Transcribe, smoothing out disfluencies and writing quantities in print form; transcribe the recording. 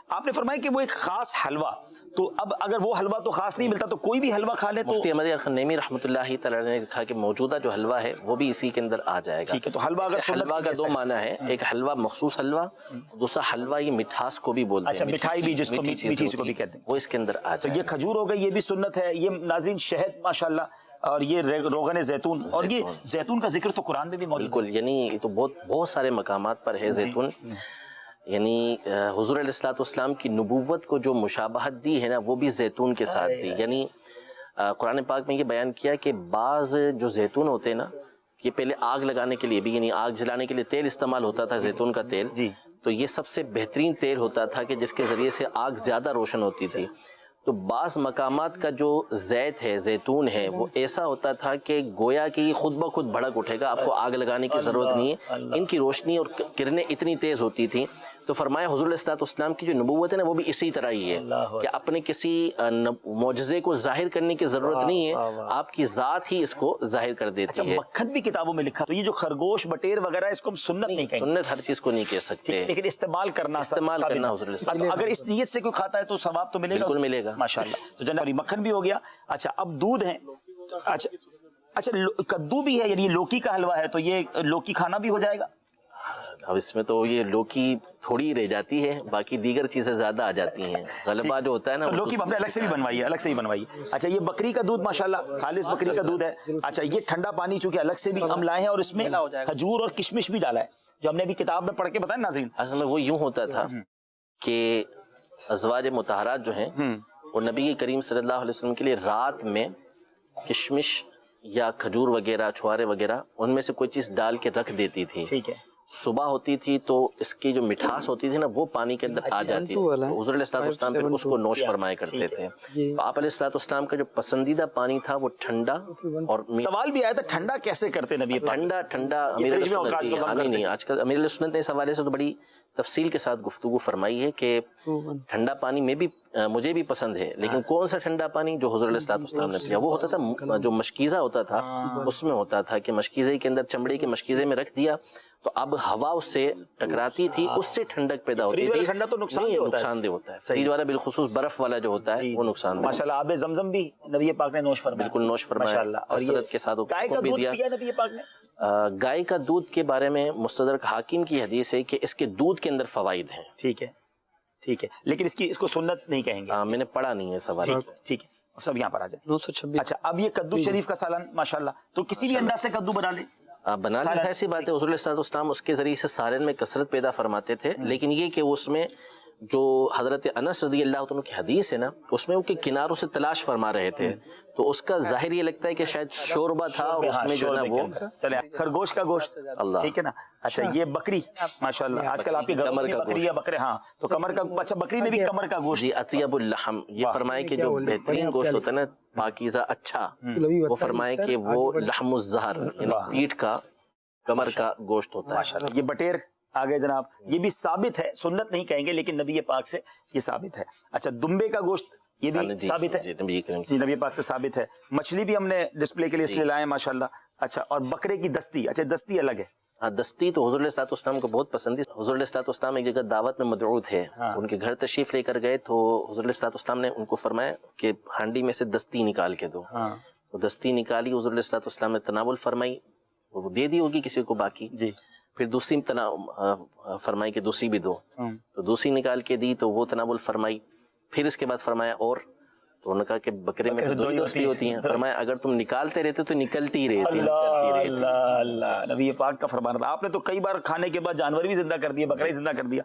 آپ نے فرمایا کہ وہ ایک خاص حلوہ، تو اب اگر وہ حلوہ تو خاص نہیں ملتا تو کوئی بھی حلوہ کھا لے تو؟ مفتی احمد الخنیمی رحمۃ اللہ تعالی نے کہا کہ موجودہ جو حلوہ ہے وہ بھی اسی کے اندر آ جائے گا. ٹھیک ہے، تو حلوہ اگر سنت حلوہ کا دو معنی ہے، ایک حلوہ مخصوص حلوہ، دوسرا حلوہ یہ مٹھاس کو بھی بولتے ہیں. اچھا، مٹھائی بھی جس کو میٹھی کو بھی کہتے ہیں، وہ اس کے اندر آ تو جائے. یہ کھجور ہو گئی، یہ بھی سنت ہے. یہ ناظرین شہد ماشاءاللہ، اور یہ روغن زیتون، اور یہ زیتون کا ذکر تو قرآن میں بھی موجود ہے. بالکل، یعنی یہ تو بہت سارے مقامات پر ہے زیتون. یعنی حضور علیہ الصلوۃ والسلام کی نبوت کو جو مشابہت دی ہے نا، وہ بھی زیتون کے ساتھ دی. یعنی قرآن پاک میں یہ بیان کیا کہ بعض جو زیتون ہوتے ہیں نا، یہ پہلے آگ لگانے کے لیے بھی، یعنی آگ جلانے کے لیے تیل استعمال ہوتا تھا، زیتون کا تیل. تو یہ سب سے بہترین تیل ہوتا تھا کہ جس کے ذریعے سے آگ زیادہ روشن ہوتی تھی. تو بعض مقامات کا جو زیت ہے، زیتون ہے، وہ ایسا ہوتا تھا کہ گویا کہ خود بخود بھڑک اٹھے گا، آپ کو آگ لگانے کی ضرورت نہیں ہے. ان کی روشنی اور کرنیں اتنی تیز ہوتی تھیں. تو فرمایا حضور علیہ الصلوۃ والسلام کی جو نبوت ہے نا، وہ بھی اسی طرح ہی ہے کہ اپنے کسی معجزے کو ظاہر کرنے کی ضرورت نہیں ہے، آپ کی ذات ہی اس کو ظاہر کر دیتی ہے. مکھن بھی کتابوں میں لکھا. تو یہ جو خرگوش بٹیر وغیرہ، اس کو ہم سنت نہیں کہیں گے، سنت ہر چیز کو نہیں کہہ سکتے، لیکن استعمال کرنا حضور علیہ السلام. اگر اس نیت سے کوئی کھاتا ہے تو ثواب تو ملے گا، بالکل ملے گا ماشاءاللہ. تو جناب مکھن بھی ہو گیا. اچھا، اب دودھ ہے. اچھا کدو بھی ہے، یعنی لوکی کا حلوہ ہے، تو یہ لوکی کھانا بھی ہو جائے گا؟ اب اس میں تو یہ لوکی تھوڑی رہ جاتی ہے، باقی دیگر چیزیں زیادہ آ جاتی ہیں. غلبہ جو ہوتا ہے نا، لوکی ہم نے الگ سے بھی بنوائی ہے، الگ سے بھی بنوائی ہے. اچھا، یہ بکری کا دودھ ماشاءاللہ خالص بکری کا دودھ ہے. اچھا، یہ ٹھنڈا پانی چونکہ الگ سے بھی ہم لائے ہیں، اور اس میں کھجور اور کشمش بھی ڈالا ہے، جو ہم نے ابھی کتاب میں پڑھ کے بتایا ناظرین. اصل میں وہ یوں ہوتا تھا کہ ازواج مطہرات جو ہیں، وہ نبی کریم صلی اللہ علیہ وسلم کے لیے رات میں کشمش یا کھجور وغیرہ، چھوارے وغیرہ، ان میں سے کوئی چیز ڈال کے رکھ دیتی تھی. ٹھیک ہے. صبح ہوتی تھی تو اس کی جو مٹھاس ہوتی تھی نا، وہ پانی کے اندر آ جاتی تھی. حضور علیہ الصلوۃ والسلام پھر اس کو نوش فرمایا کرتے تھے. آپ علیہ الصلوۃ والسلام کا جو پسندیدہ پانی تھا وہ ٹھنڈا اور سوال بھی آیا تھا ٹھنڈا کیسے کرتے نبی پاک؟ ٹھنڈا امیر علیہ سنت نہیں، آج کل امیر علیہ سنت نے اس حوالے سے تو بڑی تفصیل کے ساتھ گفتگو فرمائی ہے کہ ٹھنڈا پانی میں بھی مجھے بھی پسند ہے، لیکن کون سا ٹھنڈا پانی؟ جو حضور علیہ الصلوۃ والسلام نے پیا وہ ہوتا تھا، جو مشکیزہ ہوتا تھا، اس میں ہوتا تھا کہ مشکیزے کے اندر، چمڑے کے مشکیزے میں رکھ دیا تو اب ہوا اس سے ٹکراتی تھی، اس سے ٹھنڈک پیدا ہوتی تھی. ٹھنڈا تو نقصان دہ ہوتا ہے، فریج والا بالخصوص برف والا جو ہوتا ہے وہ نقصان دہ. ماشاءاللہ آب زمزم بھی نبی پاک نے نوش فرمایا، بالکل نوش فرمایا، اور حضرت کے ساتھ گائے کا دودھ پیا نبی پاک نے. گائے کا دودھ کے بارے میں مستدرک حاکم کی حدیث ہے کہ اس کے دودھ کے اندر فوائد ہیں. ٹھیک ہے، ٹھیک ہے، لیکن اس کو سنت نہیں کہیں گے. میں نے پڑھا نہیں ہے سوال. ٹھیک ہے، سب یہاں پر آ جائے. 926. اچھا، اب یہ کدو شریف کا سالن ماشاءاللہ، تو کسی بھی انداز سے کدو بنا لے، بنا لی، ظاہر سی بات ہے. حضور علیہ الصلوۃ والسلام اس کے ذریعے سے سالن میں کثرت پیدا فرماتے تھے، لیکن یہ کہ اس میں جو حضرت انس رضی اللہ عنہ کی حدیث ہے نا، اس میں وہ کہ کناروں سے تلاش فرما رہے تھے، تو اس کا ظاہر یہ لگتا ہے کہ شاید شوربہ تھا، اور اس میں جو ہے نا وہ چلے خرگوش کا گوشت، ٹھیک ہے نا. اچھا، یہ بکری ماشاءاللہ آج کل آپ کے گھر میں بکری یا بکرے، ہاں، تو کمر کا، اچھا بکری میں بھی کمر کا گوشت. جی، اطیب اللحم، یہ فرمائے کہ جو بہترین گوشت ہوتا ہے نا، پاکیزہ اچھا، وہ فرمائے کہ وہ لحم الظہر، یعنی پیٹھ کا، کمر کا گوشت ہوتا ہے. ماشاءاللہ. یہ بٹیر آگے جناب، یہ بھی ثابت ہے، سنت نہیں کہیں گے لیکن نبی پاک سے یہ ثابت ہے. اچھا، دمبے کا گوشت یہ بھی ثابت ہے، جی نبی پاک سے ثابت ہے. مچھلی بھی ہم نے ڈسپلے کے لیے اس لیے لائے ماشاءاللہ. اچھا، اور بکرے کی دستی، اچھا دستی الگ ہے. ہاں، دستی تو حضور علیہ الصلوۃ والسلام کو بہت پسند ہے. حضور علیہ الصلوۃ والسلام ایک جگہ دعوت میں مدعو تھے، ان کے گھر تشریف لے کر گئے، تو حضور علیہ الصلوۃ والسلام نے ان کو فرمایا کہ ہانڈی میں سے دستی نکال کے دو. تو دستی نکالی، حضور علیہ الصلوۃ والسلام نے تناول فرمائی، وہ دے دی ہوگی کسی کو باقی. جی. پھر دوسری فرمائی کہ دوسری بھی دو، تو دوسری نکال کے دی تو وہ تناول فرمائی. پھر اس کے بعد فرمایا اور، تو انہوں نے کہا کہ بکرے میں تو دو ہی دستی ہوتی ہیں. فرمایا اگر تم نکالتے رہتے تو نکلتی ہی رہتی. اللہ اللہ، نبی پاک کا فرمان. آپ نے تو کئی بار کھانے کے بعد جانور بھی زندہ کر دیا، بکرا ہی زندہ کر دیا.